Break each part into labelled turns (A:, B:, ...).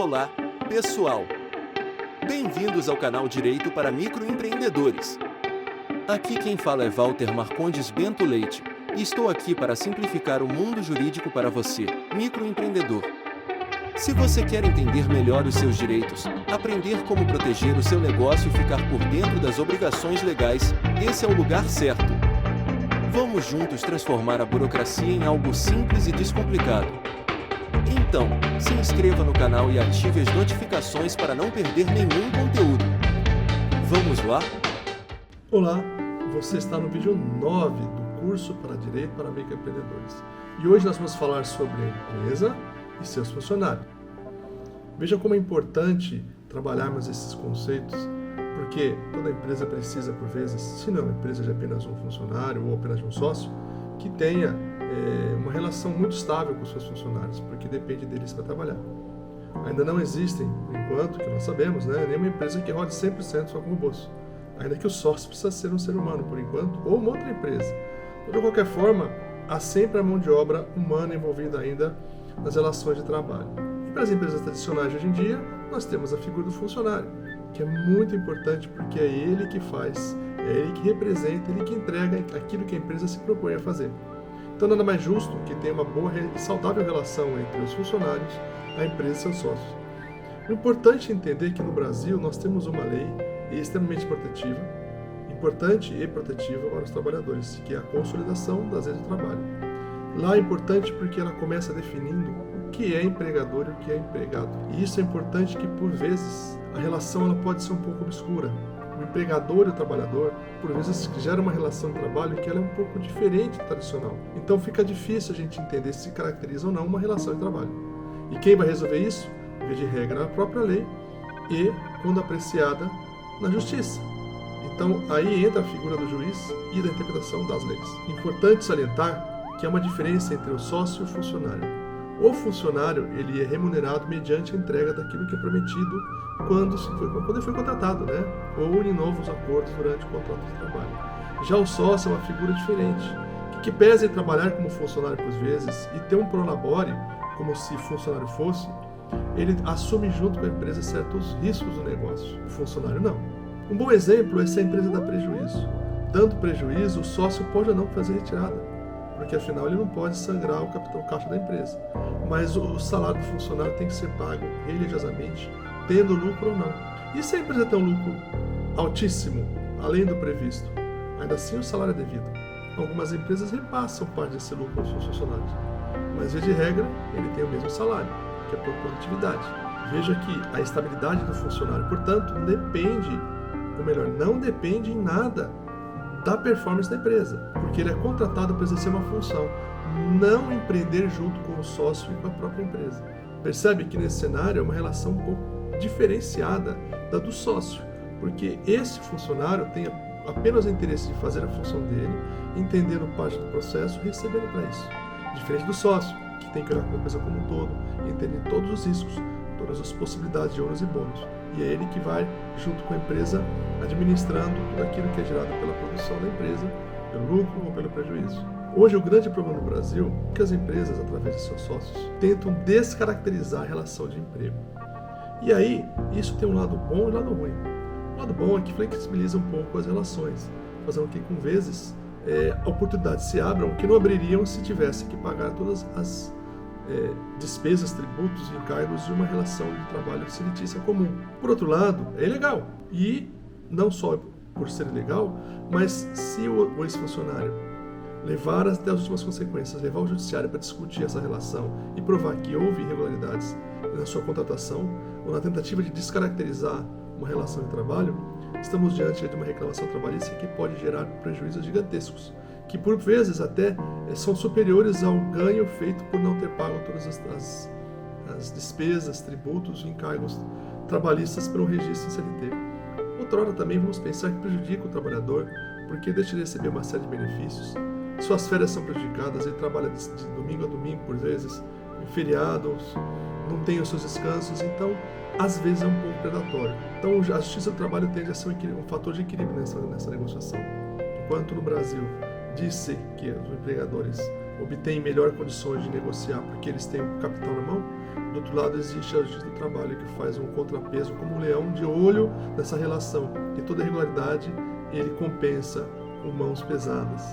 A: Olá, pessoal! Bem-vindos ao canal Direito para Microempreendedores. Aqui quem fala é Walter Marcondes Bento Leite e estou aqui para simplificar o mundo jurídico para você, microempreendedor. Se você quer entender melhor os seus direitos, aprender como proteger o seu negócio e ficar por dentro das obrigações legais, esse é o lugar certo. Vamos juntos transformar a burocracia em algo simples e descomplicado. Então, se inscreva no canal e ative as notificações para não perder nenhum conteúdo. Vamos lá?
B: Olá, você está no vídeo 9 do curso para Direito para Microempreendedores. E hoje nós vamos falar sobre a empresa e seus funcionários. Veja como é importante trabalharmos esses conceitos, porque toda empresa precisa, por vezes, se não é uma empresa de apenas um funcionário ou apenas de um sócio, que tenha uma relação muito estável com os seus funcionários, porque depende deles para trabalhar. Ainda não existem, por enquanto, que nós sabemos, nenhuma empresa que rode 100% só com o bolso. Ainda que o sócio precisa ser um ser humano, por enquanto, ou uma outra empresa. Mas, de qualquer forma, há sempre a mão de obra humana envolvida ainda nas relações de trabalho. E para as empresas tradicionais de hoje em dia, nós temos a figura do funcionário, que é muito importante porque é ele que faz, é ele que representa, ele que entrega aquilo que a empresa se propõe a fazer. Então, nada mais justo que tenha uma boa e saudável relação entre os funcionários, a empresa e seus sócios. O importante é entender que no Brasil nós temos uma lei extremamente protetiva, importante e protetiva para os trabalhadores, que é a consolidação das leis do trabalho. Lá é importante porque ela começa definindo o que é empregador e o que é empregado. E isso é importante que, por vezes, a relação ela pode ser um pouco obscura. O empregador e o trabalhador, por vezes, gera uma relação de trabalho que ela é um pouco diferente do tradicional. Então fica difícil a gente entender se caracteriza ou não uma relação de trabalho. E quem vai resolver isso? Via de regra, a própria lei e, quando apreciada, na justiça. Então aí entra a figura do juiz e da interpretação das leis. Importante salientar que há uma diferença entre o sócio e o funcionário. O funcionário ele é remunerado mediante a entrega daquilo que é prometido quando ele foi contratado, ou em novos acordos durante o contrato de trabalho. Já o sócio é uma figura diferente, que pesa em trabalhar como funcionário por vezes e ter um prolabore, como se funcionário fosse, ele assume junto com a empresa certos riscos do negócio. O funcionário não. Um bom exemplo é se a empresa dá prejuízo. Dando prejuízo, o sócio pode ou não fazer retirada, porque afinal ele não pode sangrar o capital caixa da empresa. Mas o salário do funcionário tem que ser pago religiosamente, tendo lucro ou não. E se a empresa tem um lucro altíssimo, além do previsto, ainda assim o salário é devido. Algumas empresas repassam parte desse lucro aos seus funcionários, mas via de regra ele tem o mesmo salário, que é por produtividade. Veja que a estabilidade do funcionário, portanto, não depende em nada da performance da empresa, porque ele é contratado para exercer uma função, não empreender junto com o sócio e com a própria empresa. Percebe que nesse cenário é uma relação um pouco diferenciada da do sócio, porque esse funcionário tem apenas o interesse de fazer a função dele, entendendo parte do processo e recebendo para isso. Diferente do sócio, que tem que olhar para a empresa como um todo, entender todos os riscos, todas as possibilidades de ônus e bônus. E é ele que vai, junto com a empresa, administrando tudo aquilo que é gerado pela produção da empresa, pelo lucro ou pelo prejuízo. Hoje, o grande problema no Brasil é que as empresas, através de seus sócios, tentam descaracterizar a relação de emprego. E aí, isso tem um lado bom e um lado ruim. O lado bom é que flexibiliza um pouco as relações, fazendo com que, com vezes, oportunidades se abram que não abririam se tivesse que pagar todas as despesas, tributos e encargos de uma relação de trabalho cilitícia comum. Por outro lado, é ilegal. E não só por ser ilegal, mas se o ex-funcionário levar até as últimas consequências, levar ao judiciário para discutir essa relação e provar que houve irregularidades na sua contratação ou na tentativa de descaracterizar uma relação de trabalho, estamos diante de uma reclamação trabalhista que pode gerar prejuízos gigantescos, que por vezes até são superiores ao ganho feito por não ter pago todas as despesas, tributos e encargos trabalhistas pelo registro em CLT. Outrora também vamos pensar que prejudica o trabalhador, porque deixa de receber uma série de benefícios, suas férias são prejudicadas, ele trabalha de domingo a domingo por vezes, em feriados, não tem os seus descansos, então às vezes é um pouco predatório. Então a justiça do trabalho tende a ser um fator de equilíbrio nessa negociação. Enquanto no Brasil diz-se que os empregadores obtêm melhores condições de negociar porque eles têm o capital na mão. Do outro lado existe a Justiça do Trabalho, que faz um contrapeso como um leão de olho nessa relação, e toda irregularidade ele compensa com mãos pesadas.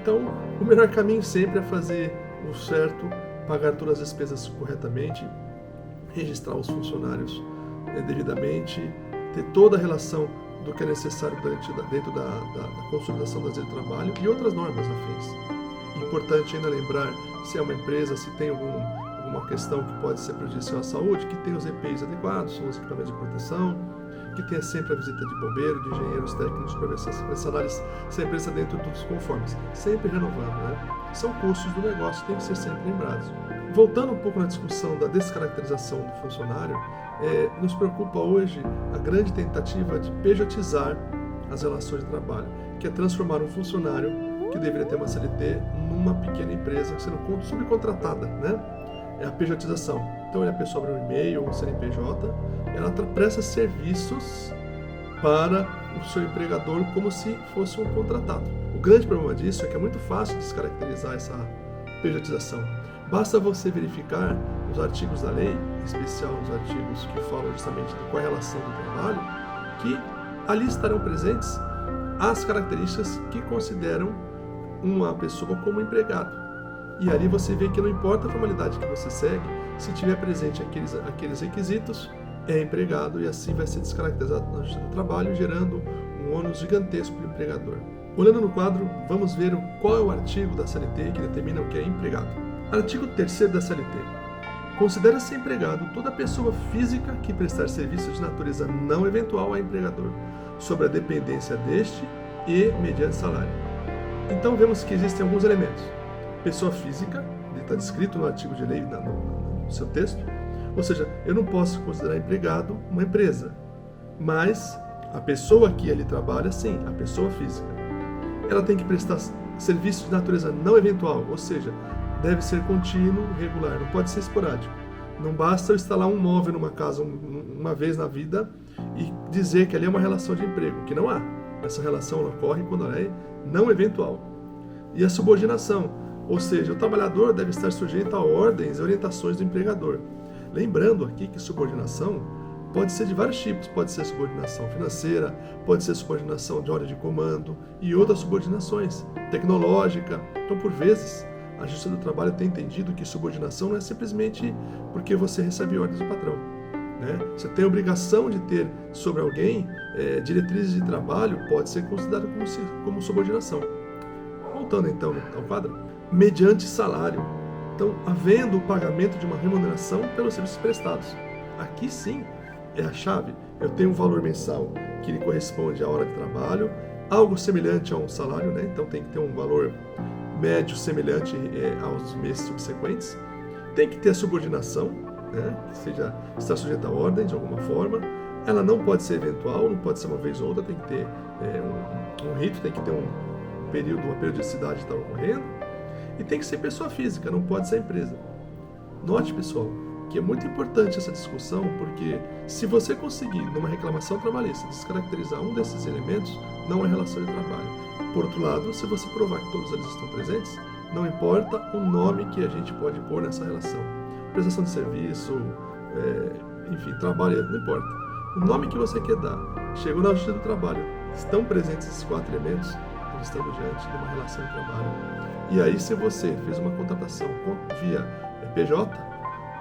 B: Então, o melhor caminho sempre é fazer o certo, pagar todas as despesas corretamente, registrar os funcionários devidamente, ter toda a relação do que é necessário dentro da consolidação das leis do trabalho e outras normas afins. Importante ainda lembrar, se é uma empresa, se tem alguma questão que pode ser prejudicial à saúde, que tem os EPIs adequados, são os equipamentos de proteção, que tenha sempre a visita de bombeiro, de engenheiros técnicos para ver se a empresa está dentro dos conformes, sempre renovando, né? São custos do negócio que têm que ser sempre lembrados. Voltando um pouco na discussão da descaracterização do funcionário, nos preocupa hoje a grande tentativa de pejotizar as relações de trabalho, que é transformar um funcionário que deveria ter uma CLT numa pequena empresa sendo subcontratada, né? É a pejotização. Então, a pessoa abre um e-mail ou um CNPJ, ela presta serviços para o seu empregador como se fosse um contratado. O grande problema disso é que é muito fácil descaracterizar essa pejotização. Basta você verificar os artigos da lei, em especial os artigos que falam justamente de qual é a relação do trabalho, que ali estarão presentes as características que consideram uma pessoa como empregado. E ali você vê que não importa a formalidade que você segue, se tiver presente aqueles requisitos, é empregado, e assim vai ser descaracterizado na Justiça do Trabalho, gerando um ônus gigantesco para o empregador. Olhando no quadro, vamos ver qual é o artigo da CLT que determina o que é empregado. Artigo 3º da CLT. Considera-se empregado toda pessoa física que prestar serviços de natureza não eventual a empregador, sobre a dependência deste e mediante salário. Então vemos que existem alguns elementos. Pessoa física, está descrito no artigo de lei, no seu texto, ou seja, eu não posso considerar empregado uma empresa, mas a pessoa que ali trabalha, sim, a pessoa física. Ela tem que prestar serviços de natureza não eventual, ou seja, deve ser contínuo, regular, não pode ser esporádico. Não basta eu instalar um móvel numa casa uma vez na vida e dizer que ali é uma relação de emprego, que não há. Essa relação ocorre quando ela é não eventual. E a subordinação, ou seja, o trabalhador deve estar sujeito a ordens e orientações do empregador. Lembrando aqui que subordinação pode ser de vários tipos, pode ser subordinação financeira, pode ser subordinação de ordem de comando e outras subordinações, tecnológica. Então, por vezes, a Justiça do Trabalho tem entendido que subordinação não é simplesmente porque você recebe ordens do patrão, né? Você tem a obrigação de ter sobre alguém diretrizes de trabalho, pode ser considerado como subordinação. Voltando então ao quadro, mediante salário. Então, havendo o pagamento de uma remuneração pelos serviços prestados. Aqui sim é a chave. Eu tenho um valor mensal que lhe corresponde à hora de trabalho, algo semelhante a um salário, né? Então tem que ter um valor médio semelhante aos meses subsequentes. Tem que ter a subordinação, né? Que seja estar sujeita a ordem de alguma forma. Ela não pode ser eventual, não pode ser uma vez ou outra, tem que ter um rito, tem que ter um período, uma periodicidade que está ocorrendo. E tem que ser pessoa física, não pode ser empresa. Note, pessoal, que é muito importante essa discussão, porque se você conseguir, numa reclamação trabalhista, descaracterizar um desses elementos, não é relação de trabalho. Por outro lado, se você provar que todos eles estão presentes, não importa o nome que a gente pode pôr nessa relação. Prestação de serviço, enfim, trabalho, não importa. O nome que você quer dar, chegou na Justiça do Trabalho, estão presentes esses 4 elementos, nós estamos diante de uma relação de trabalho. E aí, se você fez uma contratação via PJ,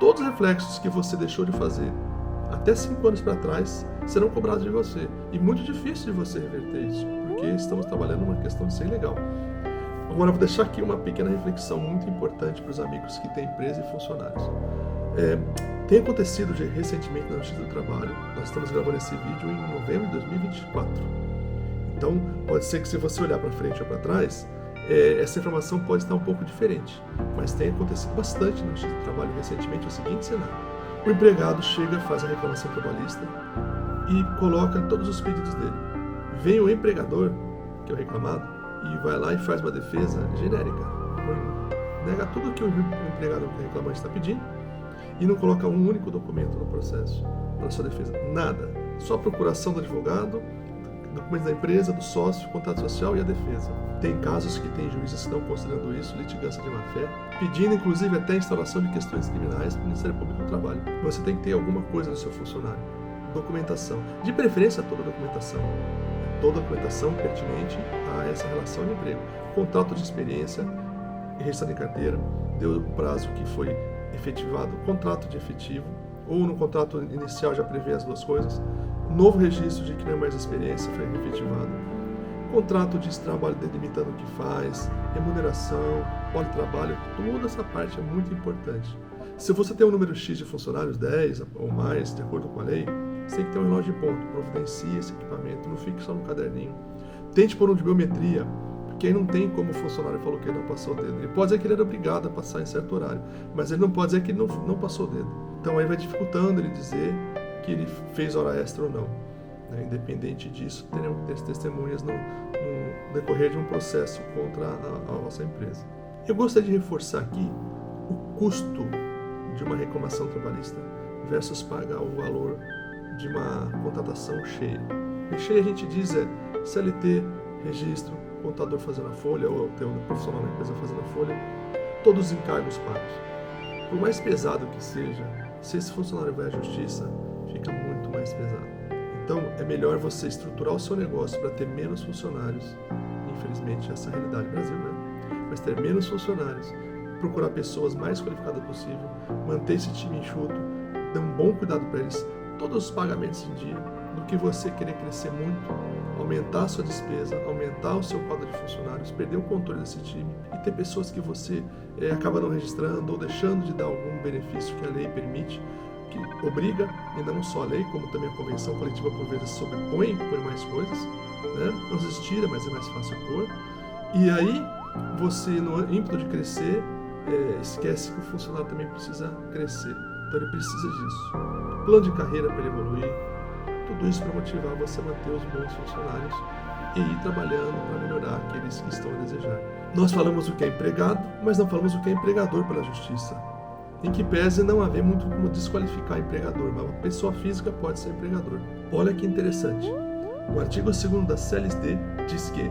B: todos os reflexos que você deixou de fazer até 5 anos para trás serão cobrados de você. E muito difícil de você reverter isso, porque estamos trabalhando numa questão de ser legal. Agora, eu vou deixar aqui uma pequena reflexão muito importante para os amigos que têm empresa e funcionários. Tem acontecido recentemente na Justiça do Trabalho, nós estamos gravando esse vídeo em novembro de 2024. Então, pode ser que se você olhar para frente ou para trás, essa informação pode estar um pouco diferente, mas tem acontecido bastante no Justiça do Trabalho recentemente o seguinte cenário. O empregado chega, faz a reclamação trabalhista e coloca todos os pedidos dele. Vem o empregador, que é o reclamado, e vai lá e faz uma defesa genérica. Nega tudo que o empregado, que o reclamante está pedindo, e não coloca um único documento no processo para sua defesa. Nada. Só a procuração do advogado, documentos da empresa, do sócio, contrato social e a defesa. Tem casos que tem juízes que estão considerando isso litigância de má-fé, pedindo inclusive até a instauração de questões criminais para o Ministério Público do Trabalho. Você tem que ter alguma coisa no seu funcionário. Documentação. De preferência, toda a documentação. Toda a documentação pertinente a essa relação de emprego. Contrato de experiência, registrado em carteira, deu o prazo que foi efetivado, contrato de efetivo, ou no contrato inicial já prevê as duas coisas, novo registro de que não é mais experiência, foi efetivado, contrato de trabalho delimitando o que faz, remuneração, hora de trabalho, toda essa parte é muito importante. Se você tem um número X de funcionários, 10 ou mais, de acordo com a lei, você tem que ter um relógio de ponto, providencie esse equipamento, não fique só no caderninho. Tente pôr um de biometria, porque aí não tem como o funcionário falou que ele não passou o dedo. Ele pode dizer que ele era obrigado a passar em certo horário, mas ele não pode dizer que ele não passou o dedo. Então aí vai dificultando ele dizer que ele fez hora extra ou não. Independente disso, teremos que ter testemunhas no decorrer de um processo contra a nossa empresa. Eu gostaria de reforçar aqui o custo de uma reclamação trabalhista versus pagar o valor de uma contratação cheia. E cheia a gente diz CLT, registro, contador fazendo a folha, ou o profissional da empresa fazendo a folha, todos os encargos pagos. Por mais pesado que seja, se esse funcionário vai à justiça, fica muito mais pesado. Então, é melhor você estruturar o seu negócio para ter menos funcionários. Infelizmente, essa é a realidade do Brasil, né? Mas ter menos funcionários, procurar pessoas mais qualificadas possível, manter esse time enxuto, dar um bom cuidado para eles, todos os pagamentos em dia, do que você querer crescer muito, aumentar a sua despesa, aumentar o seu quadro de funcionários, perder o controle desse time e ter pessoas que você acaba não registrando ou deixando de dar algum benefício que a lei permite, que obriga, e não só a lei, como também a convenção coletiva por vezes sobrepõe, põe mais coisas, né? Não se tira, mas é mais fácil pôr. E aí, você, no ímpeto de crescer, esquece que o funcionário também precisa crescer. Então ele precisa disso. Plano de carreira para ele evoluir, tudo isso para motivar você a manter os bons funcionários e ir trabalhando para melhorar aqueles que estão a desejar. Nós falamos o que é empregado, mas não falamos o que é empregador pela justiça. Em que pese não haver muito como desqualificar empregador, mas uma pessoa física pode ser empregador. Olha que interessante. O artigo 2º da CLSD diz que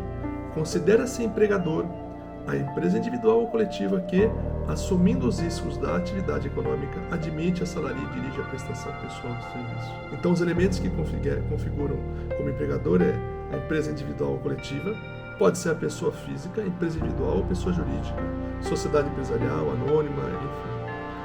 B: considera-se empregador a empresa individual ou coletiva que, assumindo os riscos da atividade econômica, admite, assalaria e dirige a prestação pessoal do serviço. Então, os elementos que configuram como empregador é a empresa individual ou coletiva, pode ser a pessoa física, empresa individual ou pessoa jurídica, sociedade empresarial, anônima, enfim.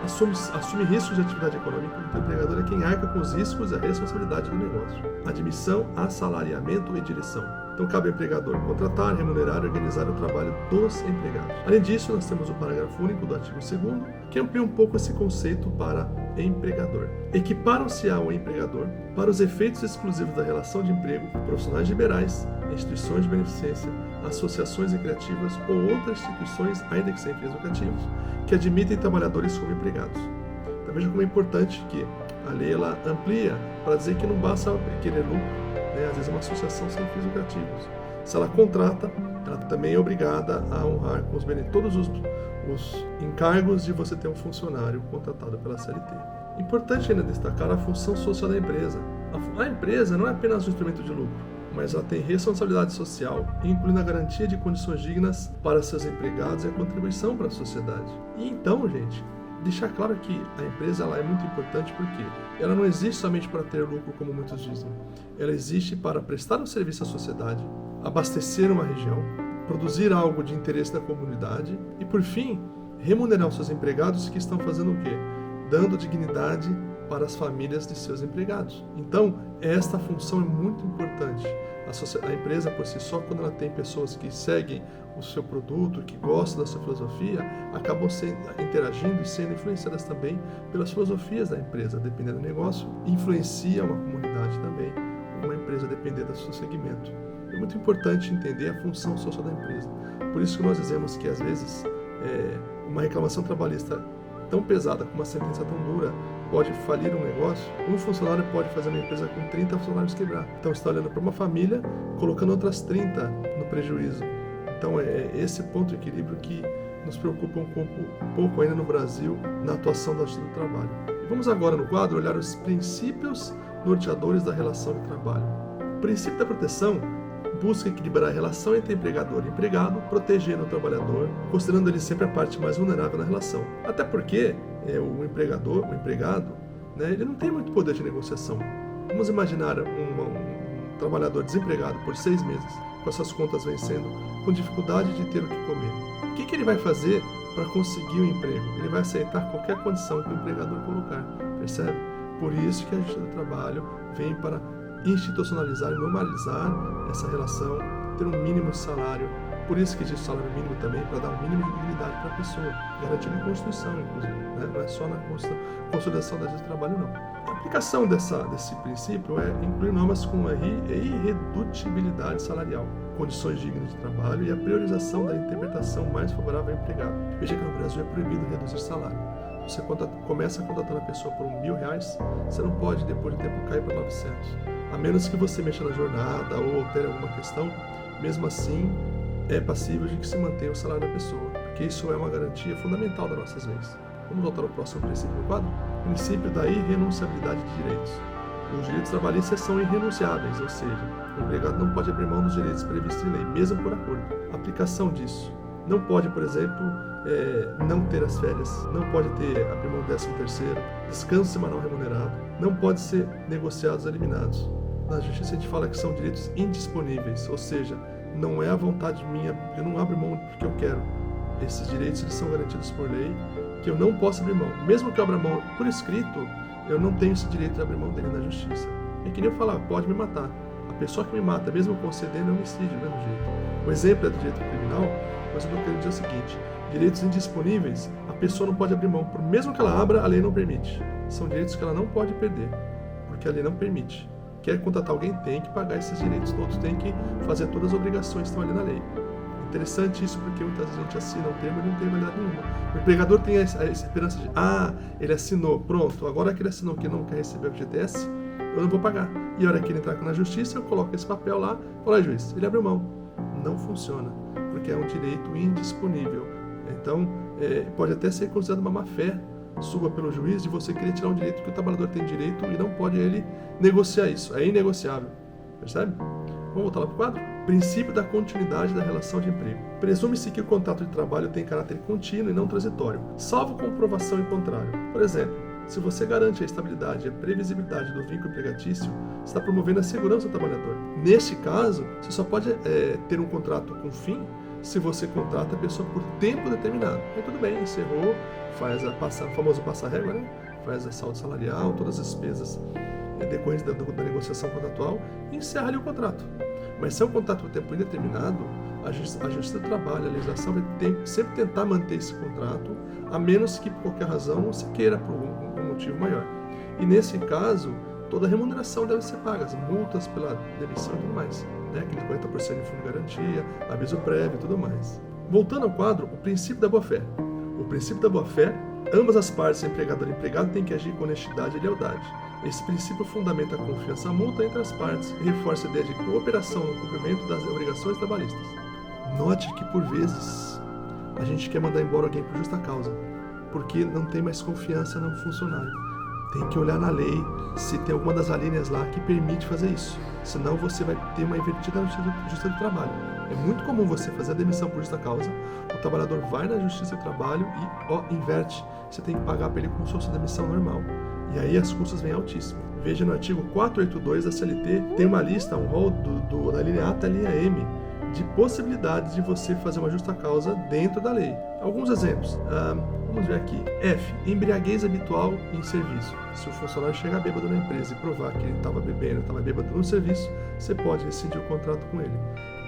B: Assume riscos de atividade econômica, então o empregador é quem arca com os riscos e a responsabilidade do negócio. Admissão, assalariamento e direção. Então cabe ao empregador contratar, remunerar e organizar o trabalho dos empregados. Além disso, nós temos o parágrafo único do artigo 2º, que amplia um pouco esse conceito para empregador. Equiparam-se ao empregador, para os efeitos exclusivos da relação de emprego, profissionais liberais, instituições de beneficência, associações recreativas ou outras instituições, ainda que sem fins lucrativos, que admitem trabalhadores como empregados. Então veja como é importante que a lei ela amplia para dizer que não basta querer lucro, né? Às vezes é uma associação sem fins lucrativos. Se ela contrata, ela também é obrigada a honrar com todos os encargos de você ter um funcionário contratado pela CLT. Importante ainda destacar a função social da empresa. A empresa não é apenas um instrumento de lucro, mas ela tem responsabilidade social, incluindo a garantia de condições dignas para seus empregados e a contribuição para a sociedade. E então, gente, deixar claro que a empresa ela é muito importante porque ela não existe somente para ter lucro, como muitos dizem. Ela existe para prestar um serviço à sociedade, abastecer uma região, produzir algo de interesse da comunidade e, por fim, remunerar os seus empregados que estão fazendo o quê? Dando dignidade para as famílias de seus empregados. Então, esta função é muito importante. A empresa, por si só, quando ela tem pessoas que seguem o seu produto, que gostam da sua filosofia, acabam interagindo e sendo influenciadas também pelas filosofias da empresa. Dependendo do negócio, influencia uma comunidade também, uma empresa dependendo do seu segmento. É muito importante entender a função social da empresa. Por isso que nós dizemos que, às vezes, uma reclamação trabalhista tão pesada, com uma sentença tão dura, pode falir um negócio. Um funcionário pode fazer uma empresa com 30 funcionários quebrar. Então, você está olhando para uma família, colocando outras 30 no prejuízo. Então, é esse ponto de equilíbrio que nos preocupa um pouco ainda no Brasil, na atuação da Justiça do Trabalho. E vamos agora, no quadro, olhar os princípios norteadores da relação de trabalho. O princípio da proteção busca equilibrar a relação entre empregador e empregado, protegendo o trabalhador, considerando ele sempre a parte mais vulnerável na relação. Até porque o empregado, né, ele não tem muito poder de negociação. Vamos imaginar um trabalhador desempregado por 6 meses, com as suas contas vencendo, com dificuldade de ter o que comer. O que ele vai fazer para conseguir o emprego? Ele vai aceitar qualquer condição que o empregador colocar, percebe? Por isso que a Justiça do Trabalho vem para institucionalizar e normalizar essa relação, ter um mínimo de salário. Por isso que existe o salário mínimo também, para dar um mínimo de dignidade para a pessoa, garantido em Constituição, inclusive, né? Não é só na consolidação da Justiça do Trabalho, não. A aplicação desse princípio é incluir normas com a irredutibilidade salarial, condições dignas de trabalho e a priorização da interpretação mais favorável ao empregado. Veja que no Brasil é proibido reduzir salário. Você começa contratando a pessoa por R$1.000, você não pode, depois de tempo, cair para 900. A menos que você mexa na jornada ou altere alguma questão, mesmo assim, é passível de que se mantenha o salário da pessoa, porque isso é uma garantia fundamental das nossas leis. Vamos voltar ao próximo princípio do quadro? Princípio da irrenunciabilidade de direitos. Os direitos trabalhistas são irrenunciáveis, ou seja, o empregado não pode abrir mão dos direitos previstos em lei, mesmo por acordo. A aplicação disso. Não pode, por exemplo, não ter as férias, não pode abrir mão do 13º, descanso semanal remunerado, não pode ser negociados ou eliminados. Na justiça a gente fala que são direitos indisponíveis, ou seja, não é a vontade minha, eu não abro mão porque eu quero. Esses direitos eles são garantidos por lei, que eu não posso abrir mão. Mesmo que eu abra mão por escrito, eu não tenho esse direito de abrir mão dele na justiça. É que nem eu falar, pode me matar. A pessoa que me mata, mesmo concedendo, é homicídio, do mesmo jeito. O exemplo é do direito criminal, mas eu estou querendo dizer o seguinte: direitos indisponíveis, a pessoa não pode abrir mão. Por mesmo que ela abra, a lei não permite. São direitos que ela não pode perder, porque a lei não permite. Quer contratar alguém, tem que pagar esses direitos todos, tem que fazer todas as obrigações que estão ali na lei. Interessante isso, porque muitas vezes a gente assina um termo e não tem validade nenhuma. O empregador tem a esperança de, ele assinou, pronto, agora que ele assinou que não quer receber o FGTS, eu não vou pagar. E a hora que ele entrar na justiça, eu coloco esse papel lá, olha, juiz, ele abriu mão. Não funciona, porque é um direito indisponível. Então, pode até ser considerado uma má-fé sua pelo juiz de você querer tirar um direito que o trabalhador tem direito e não pode ele negociar isso. É inegociável, percebe? Vamos voltar lá para o quadro? Princípio da continuidade da relação de emprego. Presume-se que o contrato de trabalho tem caráter contínuo e não transitório, salvo comprovação em contrário. Por exemplo, se você garante a estabilidade e a previsibilidade do vínculo empregatício, você está promovendo a segurança do trabalhador. Neste caso, você só pode ter um contrato com fim se você contrata a pessoa por tempo determinado. Aí tudo bem, encerrou, faz o famoso passa-régua, né? Faz a saldo salarial, todas as despesas decorrentes da negociação contratual e encerra ali o contrato. Mas se é um contrato por tempo indeterminado, a Justiça do Trabalho, a legislação vai sempre tentar manter esse contrato, a menos que por qualquer razão não se queira por um motivo maior. E nesse caso, toda a remuneração deve ser paga, as multas pela demissão e tudo mais, né? Aquele 40% de fundo de garantia, aviso prévio e tudo mais. Voltando ao quadro, o princípio da boa-fé. O princípio da boa-fé, ambas as partes, empregador e empregado, têm que agir com honestidade e lealdade. Esse princípio fundamenta a confiança mútua entre as partes e reforça a ideia de cooperação no cumprimento das obrigações trabalhistas. Note que, por vezes, a gente quer mandar embora alguém por justa causa, porque não tem mais confiança no funcionário. Tem que olhar na lei se tem alguma das alíneas lá que permite fazer isso. Senão você vai ter uma invertida na Justiça do Trabalho. É muito comum você fazer a demissão por justa causa, o trabalhador vai na Justiça do Trabalho e inverte. Você tem que pagar para ele como se fosse demissão normal. E aí as custas vêm altíssimas. Veja no artigo 482 da CLT, tem uma lista, um rol da linha A até a linha M, de possibilidades de você fazer uma justa causa dentro da lei. Alguns exemplos. Vamos ver aqui. F. Embriaguez habitual em serviço. Se o funcionário chegar bêbado na empresa e provar que ele estava bebendo, estava bêbado no serviço, você pode rescindir o contrato com ele.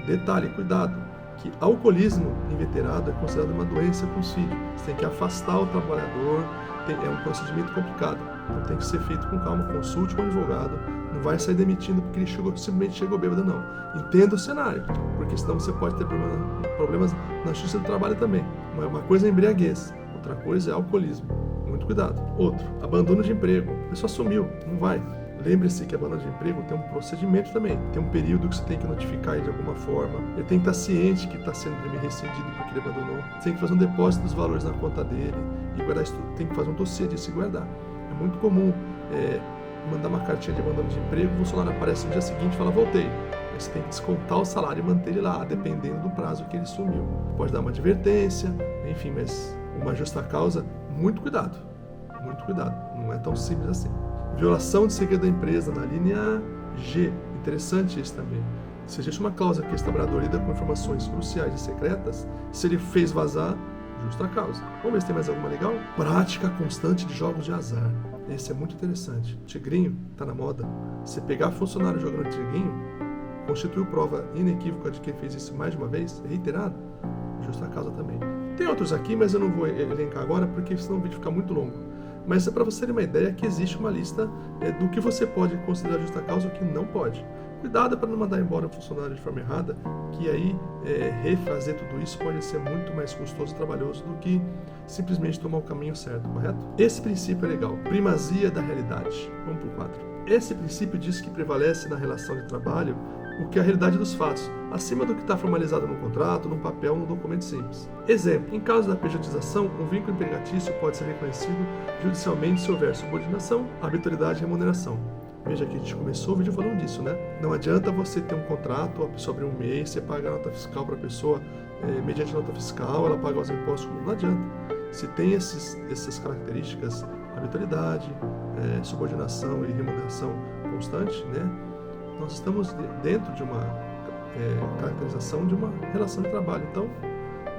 B: Detalhe, cuidado, que alcoolismo inveterado é considerado uma doença com suicídio. Você tem que afastar o trabalhador, é um procedimento complicado. Então tem que ser feito com calma, consulte com o advogado, não vai sair demitindo porque ele simplesmente chegou bêbado, não. Entenda o cenário, porque senão você pode ter problemas na Justiça do Trabalho também. Uma coisa é embriaguez, outra coisa é alcoolismo. Muito cuidado. Outro, abandono de emprego. A pessoa sumiu, não vai. Lembre-se que abandono de emprego tem um procedimento também. Tem um período que você tem que notificar ele de alguma forma. Ele tem que estar ciente que está sendo rescindido porque ele abandonou. Você tem que fazer um depósito dos valores na conta dele e guardar isso tudo. Tem que fazer um dossiê disso e guardar. É muito comum mandar uma cartinha de abandono de emprego, o funcionário aparece no dia seguinte e fala, voltei. Aí você tem que descontar o salário e manter ele lá, dependendo do prazo que ele sumiu. Pode dar uma advertência, enfim, mas uma justa causa, muito cuidado, não é tão simples assim. Violação de segredo da empresa, na linha G, interessante isso também. Se existe uma cláusula que esse trabalhador lida com informações cruciais e secretas, se ele fez vazar, justa causa. Vamos ver se tem mais alguma legal? Prática constante de jogos de azar. Esse é muito interessante. Tigrinho, tá na moda. Se pegar funcionário jogando tigrinho, constituiu prova inequívoca de que ele fez isso mais de uma vez, reiterado, justa causa também. Tem outros aqui, mas eu não vou elencar agora, porque senão o vídeo fica muito longo. Mas é para você ter uma ideia que existe uma lista do que você pode considerar justa causa e o que não pode. Cuidado para não mandar embora um funcionário de forma errada, que aí refazer tudo isso pode ser muito mais custoso e trabalhoso do que simplesmente tomar o caminho certo, correto? Esse princípio é legal. Primazia da realidade. Vamos para o 4. Esse princípio diz que prevalece na relação de trabalho o que é a realidade dos fatos, acima do que está formalizado no contrato, no papel ou no documento simples. Exemplo, em caso da pejotização, um vínculo empregatício pode ser reconhecido judicialmente se houver subordinação, arbitrariedade e remuneração. Veja que a gente começou o vídeo falando disso, né? Não adianta você ter um contrato, a pessoa abrir um mês, você paga a nota fiscal para a pessoa, mediante nota fiscal, ela paga os impostos, não adianta. Se tem essas características, arbitrariedade, subordinação e remuneração constante, né? Nós estamos dentro de uma caracterização de uma relação de trabalho. Então,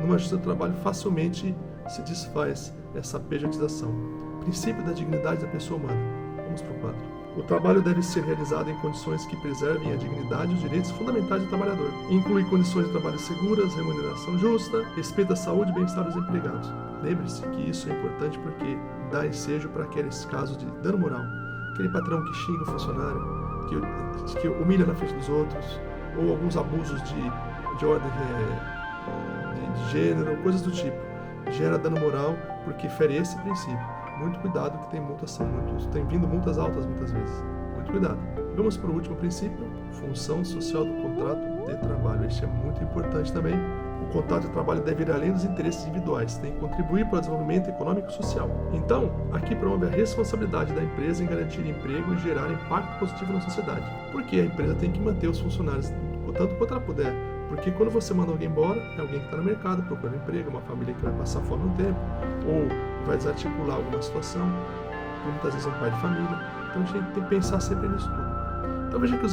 B: numa justiça do trabalho, facilmente se desfaz essa pejotização. Princípio da dignidade da pessoa humana. Vamos para o 4. O trabalho deve ser realizado em condições que preservem a dignidade e os direitos fundamentais do trabalhador. Inclui condições de trabalho seguras, remuneração justa, respeito à saúde e bem-estar dos empregados. Lembre-se que isso é importante porque dá ensejo para aqueles casos de dano moral. Aquele patrão que xinga o funcionário, que humilha na frente dos outros, ou alguns abusos de ordem de gênero, coisas do tipo. Gera dano moral porque fere esse princípio. Muito cuidado que tem vindo multas altas muitas vezes. Muito cuidado. Vamos para o último princípio, função social do contrato de trabalho. Este é muito importante também. O contrato de trabalho deve ir além dos interesses individuais, tem que contribuir para o desenvolvimento econômico e social. Então, aqui promove a responsabilidade da empresa em garantir emprego e gerar impacto positivo na sociedade. Porque a empresa tem que manter os funcionários tanto quanto ela puder. Porque quando você manda alguém embora, é alguém que está no mercado procurando emprego, uma família que vai passar fome no tempo, ou vai desarticular alguma situação, muitas vezes é um pai de família. Então a gente tem que pensar sempre nisso tudo. Então veja que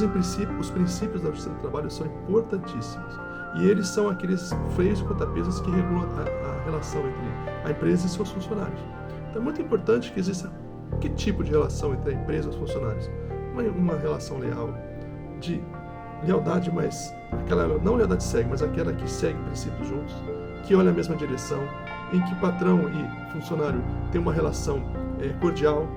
B: os princípios da justiça do trabalho são importantíssimos. E eles são aqueles freios e contrapesos que regulam a relação entre a empresa e seus funcionários. Então é muito importante que exista que tipo de relação entre a empresa e os funcionários? Uma relação leal, de lealdade, mas aquela não lealdade cega, mas aquela que segue princípios juntos, que olha a mesma direção, em que patrão e funcionário têm uma relação cordial,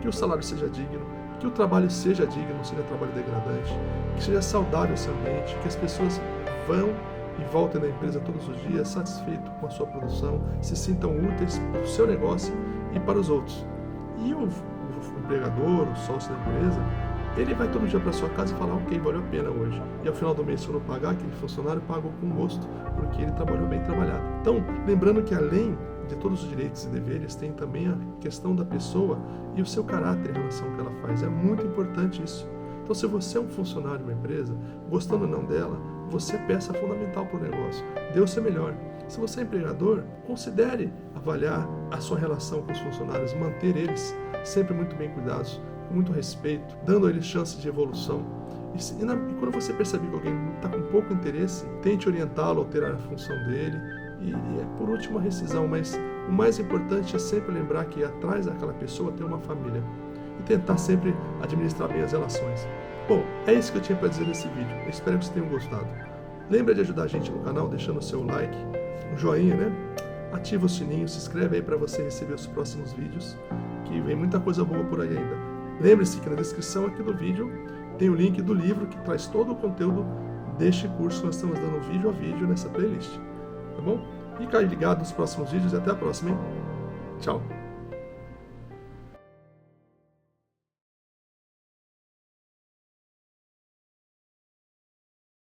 B: que o salário seja digno, que o trabalho seja digno, não seja trabalho degradante, que seja saudável esse ambiente, que as pessoas vão e voltem da empresa todos os dias satisfeitos com a sua produção, se sintam úteis para o seu negócio e para os outros. E o empregador, o sócio da empresa, ele vai todo dia para sua casa e falar, ok, valeu a pena hoje. E ao final do mês, se eu não pagar, aquele funcionário pagou com gosto, porque ele trabalhou bem trabalhado. Então, lembrando que além de todos os direitos e deveres, tem também a questão da pessoa e o seu caráter em relação ao que ela faz. É muito importante isso. Então, se você é um funcionário de uma empresa, gostando ou não dela, você é peça fundamental para o negócio. Dê o seu melhor. Se você é empregador, considere avaliar a sua relação com os funcionários, manter eles sempre muito bem cuidados, com muito respeito, dando a eles chances de evolução. E quando você perceber que alguém está com pouco interesse, tente orientá-lo, alterar a função dele. E por último, a rescisão. Mas o mais importante é sempre lembrar que atrás daquela pessoa tem uma família. E tentar sempre administrar bem as relações. Bom, é isso que eu tinha para dizer nesse vídeo. Eu espero que vocês tenham gostado. Lembra de ajudar a gente no canal, deixando o seu like, um joinha, né? Ativa o sininho, se inscreve aí para você receber os próximos vídeos, que vem muita coisa boa por aí ainda. Lembre-se que na descrição aqui do vídeo tem o link do livro que traz todo o conteúdo deste curso. Nós estamos dando vídeo a vídeo nessa playlist, tá bom? Fica aí ligado nos próximos vídeos e até a próxima, hein? Tchau!